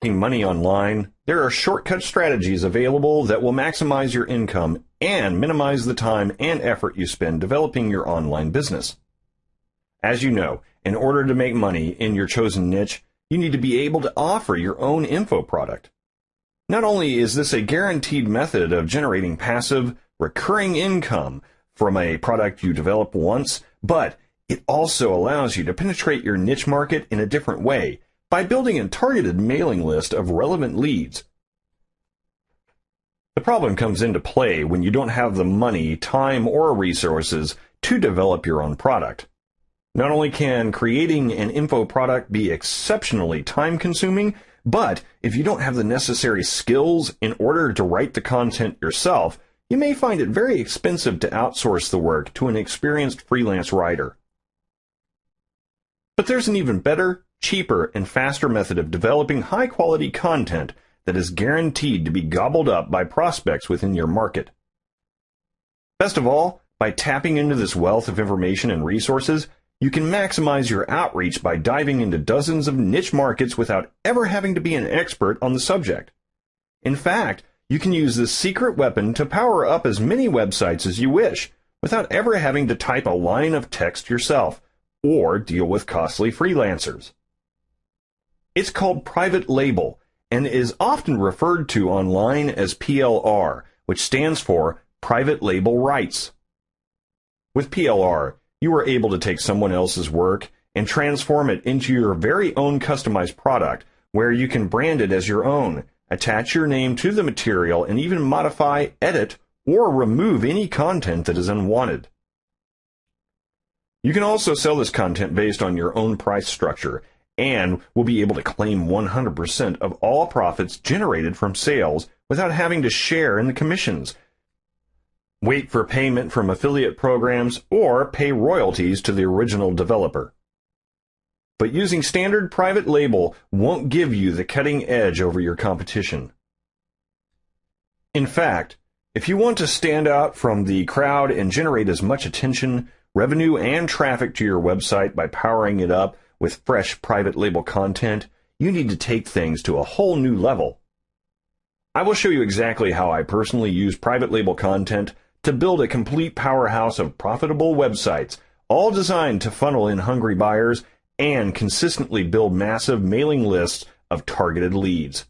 making money online, there are shortcut strategies available that will maximize your income and minimize the time and effort you spend developing your online business. As you know, in order to make money in your chosen niche, you need to be able to offer your own info product. Not only is this a guaranteed method of generating passive, recurring income from a product you develop once, but it also allows you to penetrate your niche market in a different way by building a targeted mailing list of relevant leads. The problem comes into play when you don't have the money, time, or resources to develop your own product. Not only can creating an info product be exceptionally time-consuming, but if you don't have the necessary skills in order to write the content yourself, you may find it very expensive to outsource the work to an experienced freelance writer. But there's an even better, cheaper, and faster method of developing high-quality content that is guaranteed to be gobbled up by prospects within your market. Best of all, by tapping into this wealth of information and resources, you can maximize your outreach by diving into dozens of niche markets without ever having to be an expert on the subject. In fact, you can use this secret weapon to power up as many websites as you wish, without ever having to type a line of text yourself, or deal with costly freelancers. It's called private label, and is often referred to online as PLR, which stands for Private Label Rights. With PLR, you are able to take someone else's work and transform it into your very own customized product, where you can brand it as your own, attach your name to the material, and even modify, edit, or remove any content that is unwanted. You can also sell this content based on your own price structure, and will be able to claim 100% of all profits generated from sales without having to share in the commissions, wait for payment from affiliate programs, or pay royalties to the original developer. But using standard private label won't give you the cutting edge over your competition. In fact, if you want to stand out from the crowd and generate as much attention, revenue, and traffic to your website by powering it up with fresh private label content, you need to take things to a whole new level. I will show you exactly how I personally use private label content to build a complete powerhouse of profitable websites, all designed to funnel in hungry buyers and consistently build massive mailing lists of targeted leads.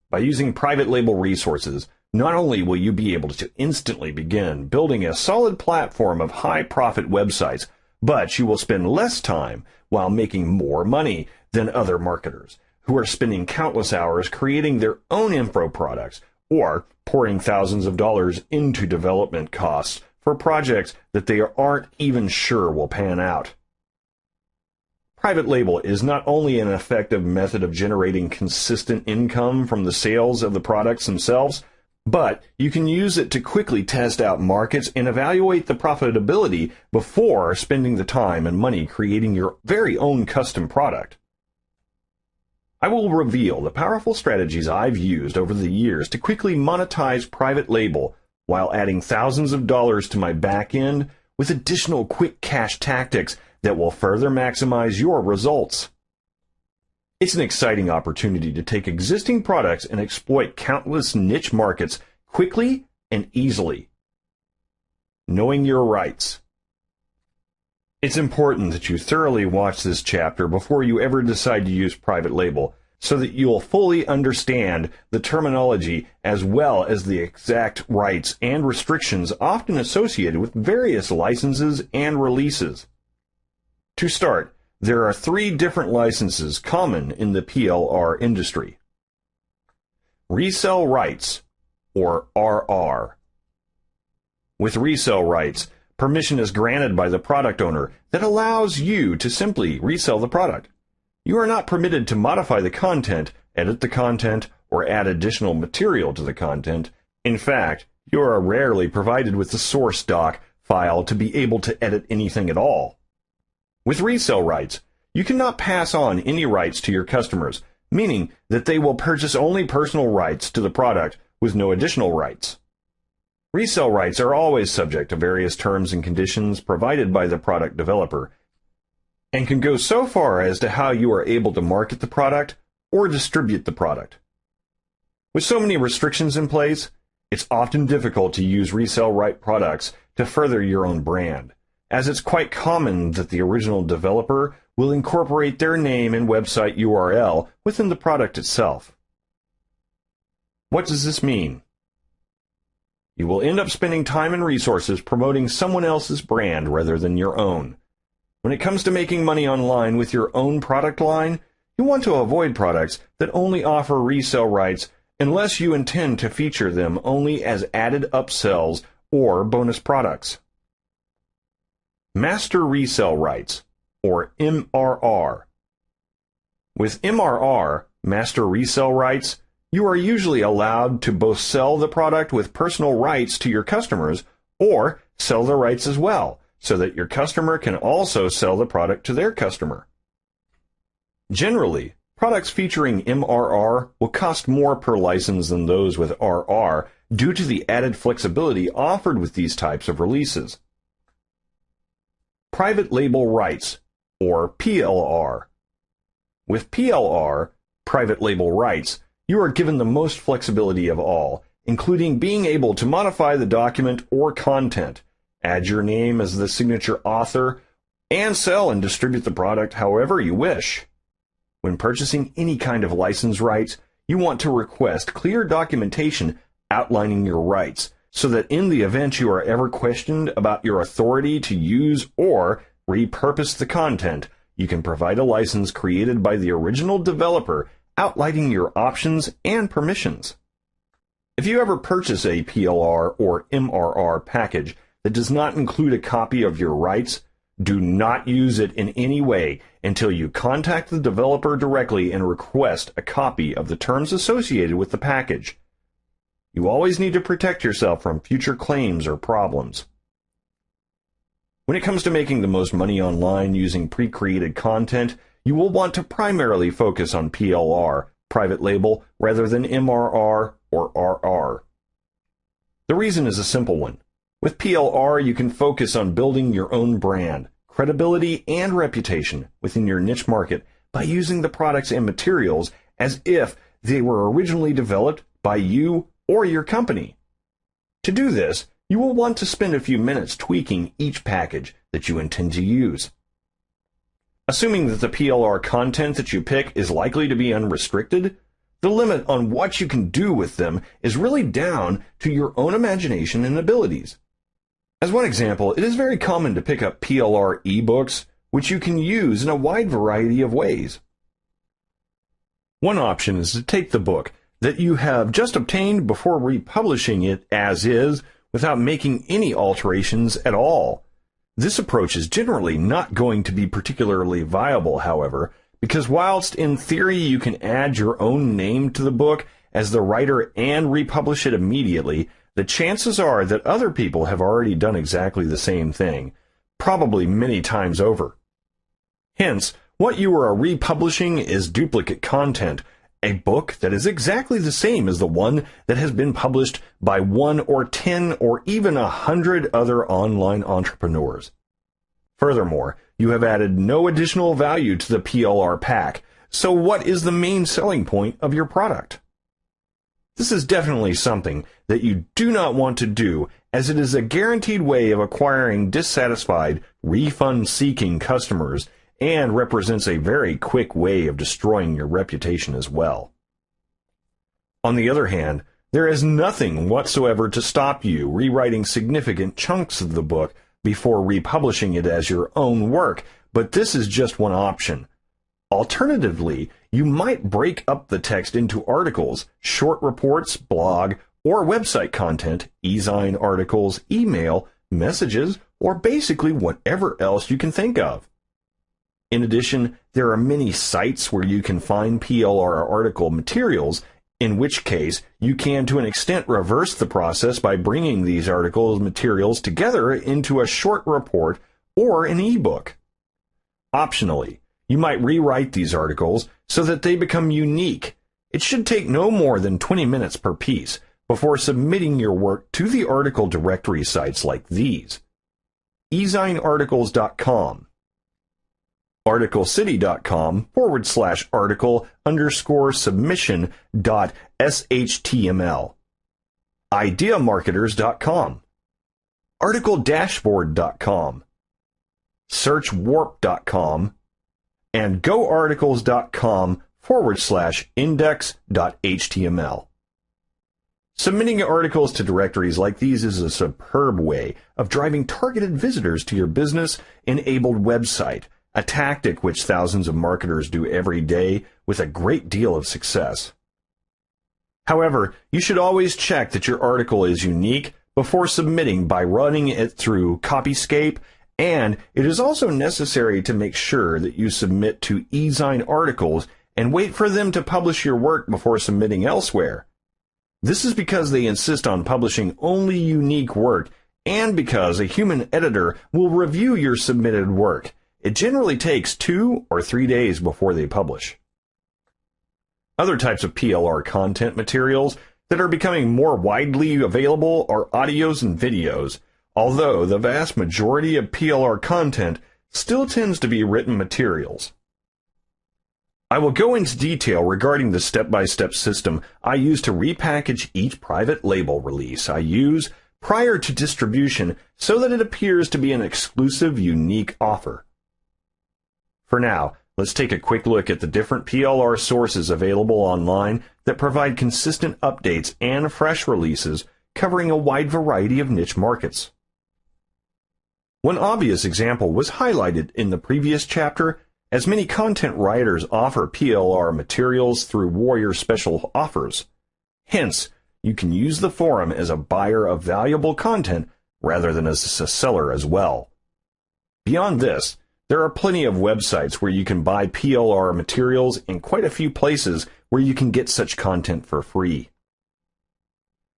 By using private label resources, not only will you be able to instantly begin building a solid platform of high-profit websites, but you will spend less time while making more money than other marketers who are spending countless hours creating their own info products or pouring thousands of dollars into development costs for projects that they aren't even sure will pan out. Private label is not only an effective method of generating consistent income from the sales of the products themselves, but you can use it to quickly test out markets and evaluate the profitability before spending the time and money creating your very own custom product. I will reveal the powerful strategies I've used over the years to quickly monetize private label while adding thousands of dollars to my back end with additional quick cash tactics that will further maximize your results. It's an exciting opportunity to take existing products and exploit countless niche markets quickly and easily. Knowing your rights. It's important that you thoroughly watch this chapter before you ever decide to use private label, so that you'll fully understand the terminology as well as the exact rights and restrictions often associated with various licenses and releases. To start, there are 3 different licenses common in the PLR industry. Resell rights, or RR. With resell rights, permission is granted by the product owner that allows you to simply resell the product. You are not permitted to modify the content, edit the content, or add additional material to the content. In fact, you are rarely provided with the source doc file to be able to edit anything at all. With resell rights, you cannot pass on any rights to your customers, meaning that they will purchase only personal rights to the product with no additional rights. Resell rights are always subject to various terms and conditions provided by the product developer, and can go so far as to how you are able to market the product, or distribute the product. With so many restrictions in place, it's often difficult to use resale right products to further your own brand, as it's quite common that the original developer will incorporate their name and website URL within the product itself. What does this mean? You will end up spending time and resources promoting someone else's brand rather than your own. When it comes to making money online with your own product line, you want to avoid products that only offer resale rights unless you intend to feature them only as added upsells or bonus products. Master Resale Rights, or MRR. With MRR, Master Resale Rights, you are usually allowed to both sell the product with personal rights to your customers or sell the rights as well, so that your customer can also sell the product to their customer. Generally, products featuring MRR will cost more per license than those with RR due to the added flexibility offered with these types of releases. Private Label Rights, or PLR. With PLR, Private Label Rights, you are given the most flexibility of all, including being able to modify the document or content, add your name as the signature author, and sell and distribute the product however you wish. When purchasing any kind of license rights, you want to request clear documentation outlining your rights, so that in the event you are ever questioned about your authority to use or repurpose the content, you can provide a license created by the original developer outlining your options and permissions. If you ever purchase a PLR or MRR package that does not include a copy of your rights, do not use it in any way until you contact the developer directly and request a copy of the terms associated with the package. You always need to protect yourself from future claims or problems. When it comes to making the most money online using pre-created content, you will want to primarily focus on PLR, private label, rather than MRR or RR. The reason is a simple one. With PLR, you can focus on building your own brand, credibility, and reputation within your niche market by using the products and materials as if they were originally developed by you or your company. To do this, you will want to spend a few minutes tweaking each package that you intend to use. Assuming that the PLR content that you pick is likely to be unrestricted, the limit on what you can do with them is really down to your own imagination and abilities. As one example, it is very common to pick up PLR eBooks, which you can use in a wide variety of ways. One option is to take the book that you have just obtained before republishing it as is without making any alterations at all. This approach is generally not going to be particularly viable, however, because whilst in theory you can add your own name to the book as the writer and republish it immediately, the chances are that other people have already done exactly the same thing, probably many times over. Hence, what you are republishing is duplicate content, a book that is exactly the same as the one that has been published by 1 or 10 or even 100 other online entrepreneurs. Furthermore, you have added no additional value to the PLR pack, so what is the main selling point of your product? This is definitely something that you do not want to do, as it is a guaranteed way of acquiring dissatisfied, refund-seeking customers and represents a very quick way of destroying your reputation as well. On the other hand, there is nothing whatsoever to stop you rewriting significant chunks of the book before republishing it as your own work, but this is just one option. Alternatively, you might break up the text into articles, short reports, blog, or website content, e-zine articles, email, messages, or basically whatever else you can think of. In addition, there are many sites where you can find PLR article materials, in which case you can to an extent reverse the process by bringing these articles materials together into a short report or an ebook. Optionally, you might rewrite these articles so that they become unique. It should take no more than 20 minutes per piece before submitting your work to the article directory sites like these: ezinearticles.com, articlecity.com/article_submission.shtml, ideamarketers.com, articledashboard.com, searchwarp.com, and goarticles.com/index.html. Submitting articles to directories like these is a superb way of driving targeted visitors to your business-enabled website, a tactic which thousands of marketers do every day with a great deal of success. However, you should always check that your article is unique before submitting by running it through Copyscape, and it is also necessary to make sure that you submit to eZine Articles and wait for them to publish your work before submitting elsewhere. This is because they insist on publishing only unique work, and because a human editor will review your submitted work. It generally takes 2 or 3 days before they publish. Other types of PLR content materials that are becoming more widely available are audios and videos, although the vast majority of PLR content still tends to be written materials. I will go into detail regarding the step-by-step system I use to repackage each private label release I use prior to distribution so that it appears to be an exclusive, unique offer. For now, let's take a quick look at the different PLR sources available online that provide consistent updates and fresh releases covering a wide variety of niche markets. One obvious example was highlighted in the previous chapter, as many content writers offer PLR materials through Warrior Special Offers. Hence, you can use the forum as a buyer of valuable content rather than as a seller as well. Beyond this, there are plenty of websites where you can buy PLR materials and quite a few places where you can get such content for free.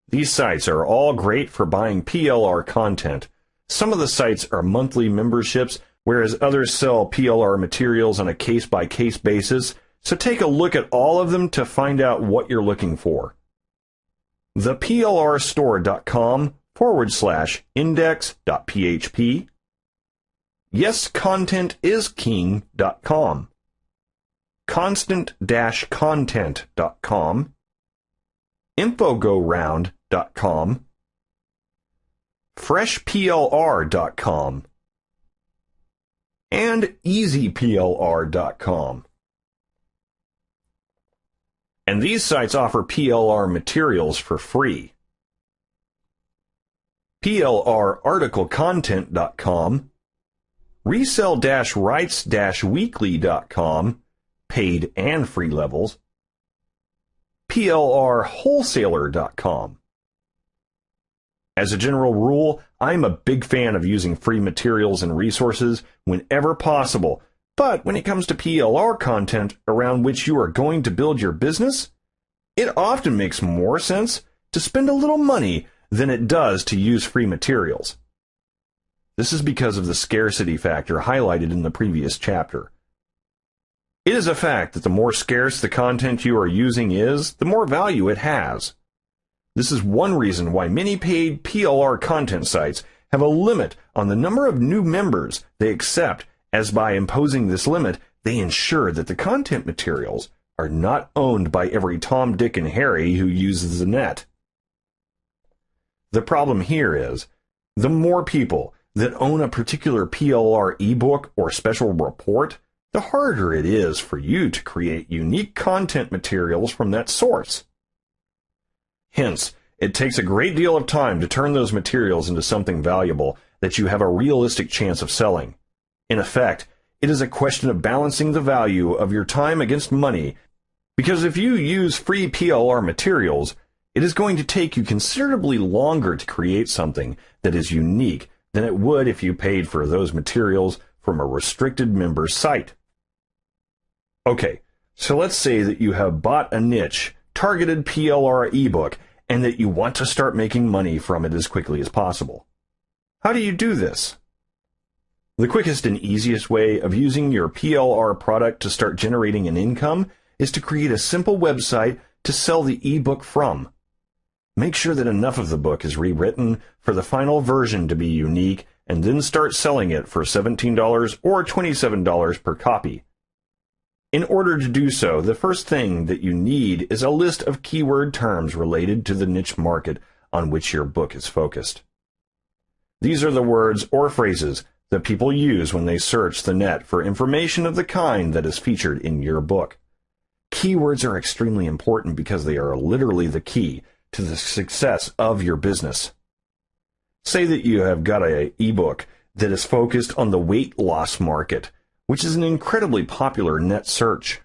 These sites are all great for buying PLR content. Some of the sites are monthly memberships, whereas others sell PLR materials on a case-by-case basis, so take a look at all of them to find out what you're looking for. theplrstore.com/index.php, yescontentisking.com, constant-content.com, infogoround.com, freshplr.com, and easyplr.com. And these sites offer PLR materials for free. plrarticlecontent.com, resell-rights-weekly.com, paid and free levels, plrwholesaler.com. As a general rule, I'm a big fan of using free materials and resources whenever possible, but when it comes to PLR content around which you are going to build your business, it often makes more sense to spend a little money than it does to use free materials. This is because of the scarcity factor highlighted in the previous chapter. It is a fact that the more scarce the content you are using is, the more value it has. This is one reason why many paid PLR content sites have a limit on the number of new members they accept, as by imposing this limit, they ensure that the content materials are not owned by every Tom, Dick, and Harry who uses the net. The problem here is, the more people that own a particular PLR ebook or special report, the harder it is for you to create unique content materials from that source. Hence, it takes a great deal of time to turn those materials into something valuable that you have a realistic chance of selling. In effect, it is a question of balancing the value of your time against money, because if you use free PLR materials, it is going to take you considerably longer to create something that is unique than it would if you paid for those materials from a restricted member site. Okay, so let's say that you have bought a niche targeted PLR ebook and that you want to start making money from it as quickly as possible. How do you do this? The quickest and easiest way of using your PLR product to start generating an income is to create a simple website to sell the ebook from. Make sure that enough of the book is rewritten for the final version to be unique and then start selling it for $17 or $27 per copy. In order to do so, the first thing that you need is a list of keyword terms related to the niche market on which your book is focused. These are the words or phrases that people use when they search the net for information of the kind that is featured in your book. Keywords are extremely important because they are literally the key to the success of your business. Say that you have got an ebook that is focused on the weight loss market, which is an incredibly popular net search.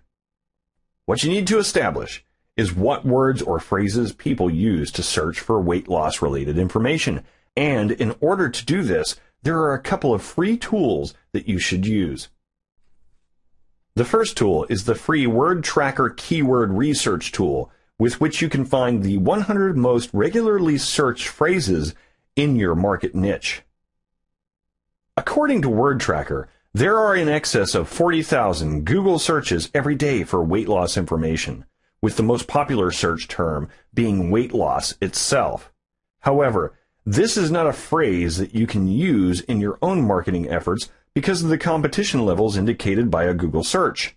What you need to establish is what words or phrases people use to search for weight loss related information. And in order to do this, there are a couple of free tools that you should use. The first tool is the free Word Tracker Keyword Research tool, with which you can find the 100 most regularly searched phrases in your market niche. According to Word Tracker, there are in excess of 40,000 Google searches every day for weight loss information, with the most popular search term being weight loss itself. However, this is not a phrase that you can use in your own marketing efforts because of the competition levels indicated by a Google search.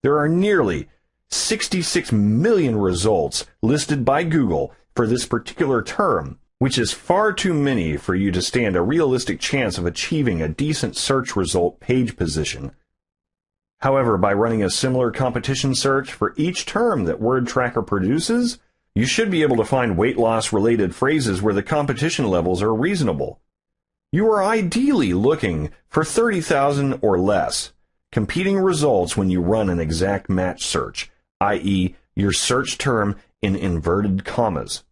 There are nearly 66 million results listed by Google for this particular term, which is far too many for you to stand a realistic chance of achieving a decent search result page position. However, by running a similar competition search for each term that Word Tracker produces, you should be able to find weight loss related phrases where the competition levels are reasonable. You are ideally looking for 30,000 or less competing results when you run an exact match search, i.e., your search term in inverted commas.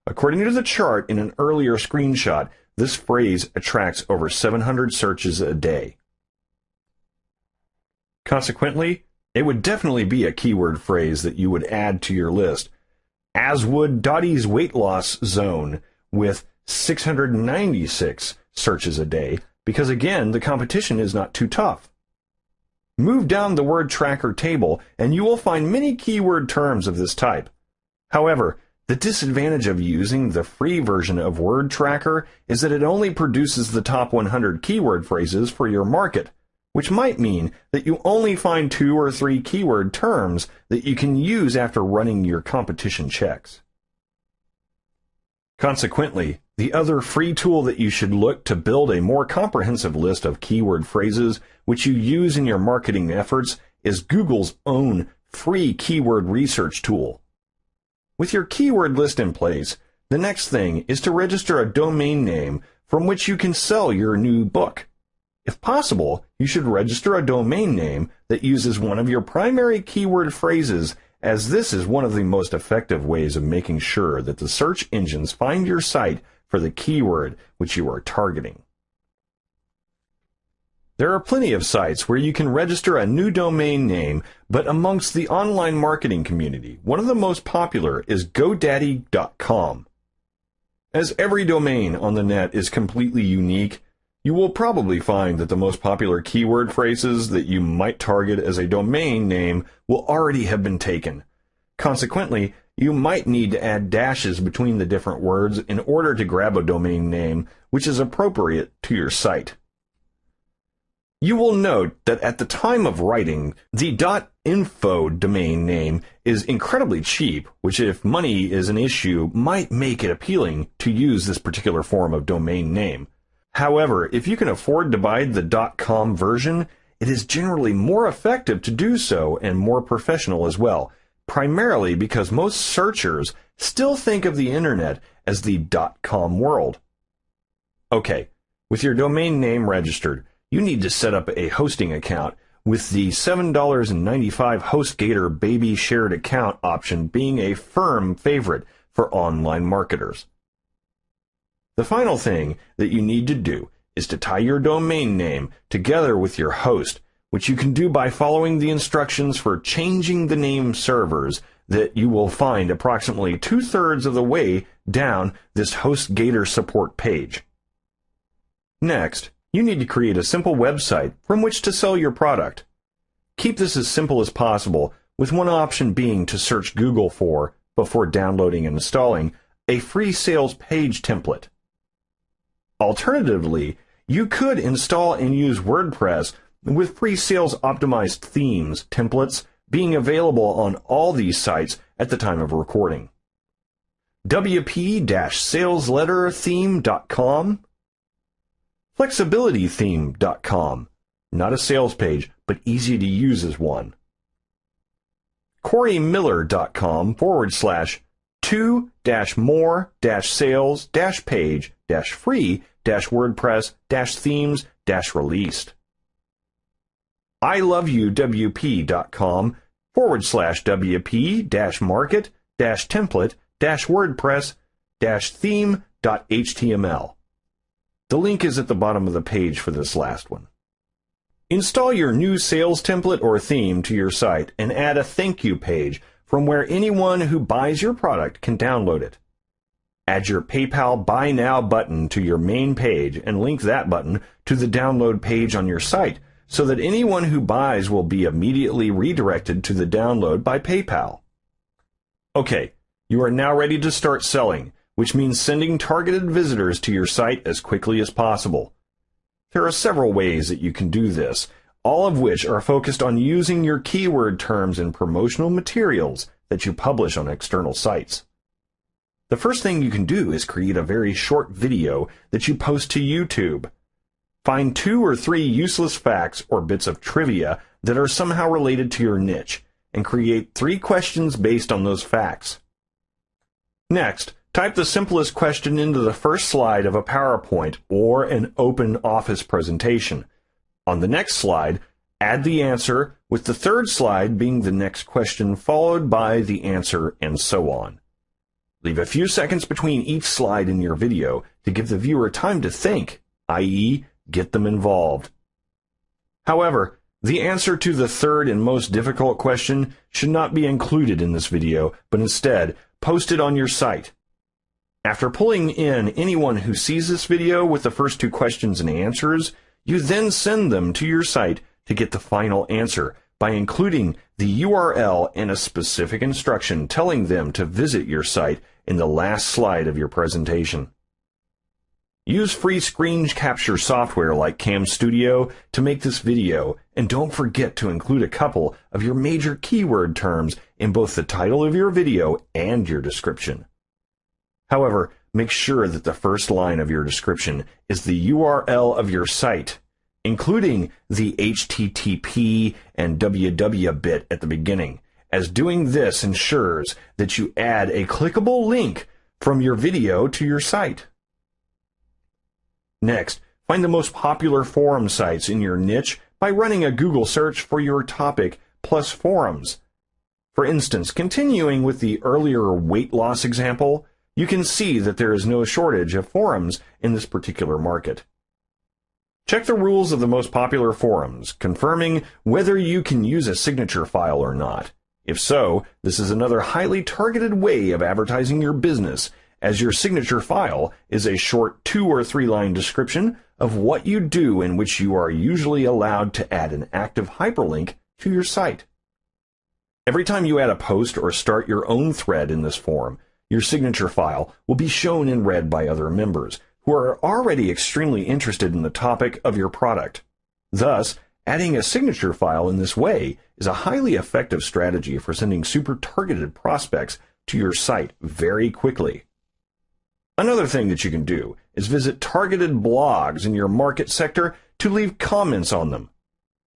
According to the chart in an earlier screenshot, this phrase attracts over 700 searches a day. Consequently, it would definitely be a keyword phrase that you would add to your list, as would Dottie's weight loss zone with 696 searches a day, because again, the competition is not too tough. Move down the Word Tracker table and you will find many keyword terms of this type. However, the disadvantage of using the free version of Word Tracker is that it only produces the top 100 keyword phrases for your market, which might mean that you only find 2 or 3 keyword terms that you can use after running your competition checks. Consequently, the other free tool that you should look to build a more comprehensive list of keyword phrases which you use in your marketing efforts is Google's own free keyword research tool. With your keyword list in place, the next thing is to register a domain name from which you can sell your new book. If possible, you should register a domain name that uses one of your primary keyword phrases, as this is one of the most effective ways of making sure that the search engines find your site for the keyword which you are targeting. There are plenty of sites where you can register a new domain name, but amongst the online marketing community, one of the most popular is GoDaddy.com. As every domain on the net is completely unique, you will probably find that the most popular keyword phrases that you might target as a domain name will already have been taken. Consequently, you might need to add dashes between the different words in order to grab a domain name which is appropriate to your site. You will note that at the time of writing, the .info domain name is incredibly cheap, which if money is an issue might make it appealing to use this particular form of domain name. However, if you can afford to buy the .com version, it is generally more effective to do so and more professional as well, primarily because most searchers still think of the internet as the .com world. Okay, with your domain name registered, you need to set up a hosting account, with the $7.95 HostGator Baby Shared Account option being a firm favorite for online marketers. The final thing that you need to do is to tie your domain name together with your host, which you can do by following the instructions for changing the name servers that you will find approximately 2/3 of the way down this HostGator support page. Next, you need to create a simple website from which to sell your product. Keep this as simple as possible, with one option being to search Google for, before downloading and installing, a free sales page template. Alternatively, you could install and use WordPress with pre-sales optimized themes, templates, being available on all these sites at the time of recording. wp-saleslettertheme.com, flexibilitytheme.com, not a sales page, but easy to use as one. CoreyMiller.com/2-more-sales-page-free-WordPress-themes-released. iloveyouwp.com/wp-market-template-wordpress-theme.html. The link is at the bottom of the page for this last one. Install your new sales template or theme to your site and add a thank you page from where anyone who buys your product can download it. Add your PayPal Buy Now button to your main page and link that button to the download page on your site so that anyone who buys will be immediately redirected to the download by PayPal. Okay, you are now ready to start selling, which means sending targeted visitors to your site as quickly as possible. There are several ways that you can do this, all of which are focused on using your keyword terms in promotional materials that you publish on external sites. The first thing you can do is create a very short video that you post to YouTube. Find 2 or 3 useless facts or bits of trivia that are somehow related to your niche, and create 3 questions based on those facts. Next, type the simplest question into the first slide of a PowerPoint or an open office presentation. On the next slide, add the answer, with the third slide being the next question followed by the answer, and so on. Leave a few seconds between each slide in your video to give the viewer time to think, i.e., get them involved. However, the answer to the third and most difficult question should not be included in this video, but instead posted on your site. After pulling in anyone who sees this video with the first 2 questions and answers, you then send them to your site to get the final answer by including the URL and a specific instruction telling them to visit your site in the last slide of your presentation. Use free screen capture software like Cam Studio to make this video, and don't forget to include a couple of your major keyword terms in both the title of your video and your description. However, make sure that the first line of your description is the URL of your site, including the HTTP and www bit at the beginning, as doing this ensures that you add a clickable link from your video to your site. Next, find the most popular forum sites in your niche by running a Google search for your topic plus forums. For instance, continuing with the earlier weight loss example, you can see that there is no shortage of forums in this particular market. Check the rules of the most popular forums, confirming whether you can use a signature file or not. If so, this is another highly targeted way of advertising your business, as your signature file is a short 2 or 3 line description of what you do, in which you are usually allowed to add an active hyperlink to your site. Every time you add a post or start your own thread in this forum, your signature file will be shown in red by other members who are already extremely interested in the topic of your product. Thus, adding a signature file in this way is a highly effective strategy for sending super targeted prospects to your site very quickly. Another thing that you can do is visit targeted blogs in your market sector to leave comments on them.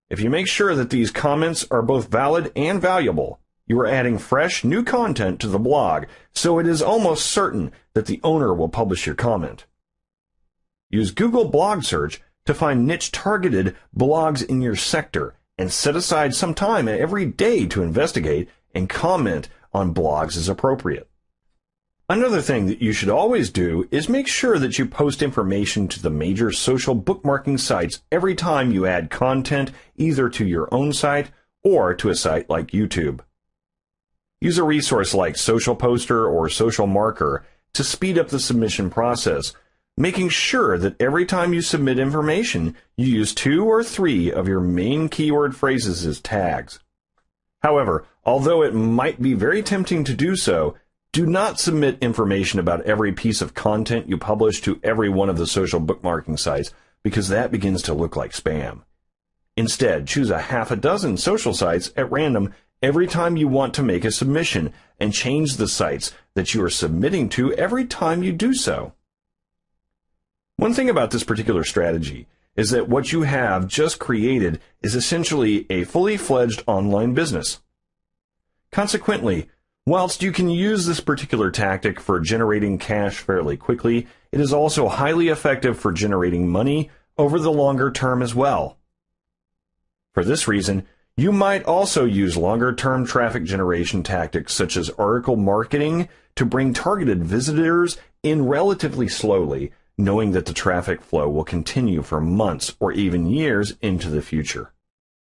If you make sure that these comments are both valid and valuable, you are adding fresh, new content to the blog, so it is almost certain that the owner will publish your comment. Use Google Blog Search to find niche-targeted blogs in your sector and set aside some time every day to investigate and comment on blogs as appropriate. Another thing that you should always do is make sure that you post information to the major social bookmarking sites every time you add content, either to your own site or to a site like YouTube. Use a resource like Social Poster or Social Marker to speed up the submission process, making sure that every time you submit information, you use 2 or 3 of your main keyword phrases as tags. However, although it might be very tempting to do so, Do not submit information about every piece of content you publish to every one of the social bookmarking sites, because that begins to look like spam. Instead, choose a half a dozen social sites at random every time you want to make a submission, and change the sites that you are submitting to every time you do so. One thing about this particular strategy is that what you have just created is essentially a fully fledged online business. Consequently, whilst you can use this particular tactic for generating cash fairly quickly, it is also highly effective for generating money over the longer term as well. For this reason, you might also use longer-term traffic generation tactics such as article marketing to bring targeted visitors in relatively slowly, knowing that the traffic flow will continue for months or even years into the future.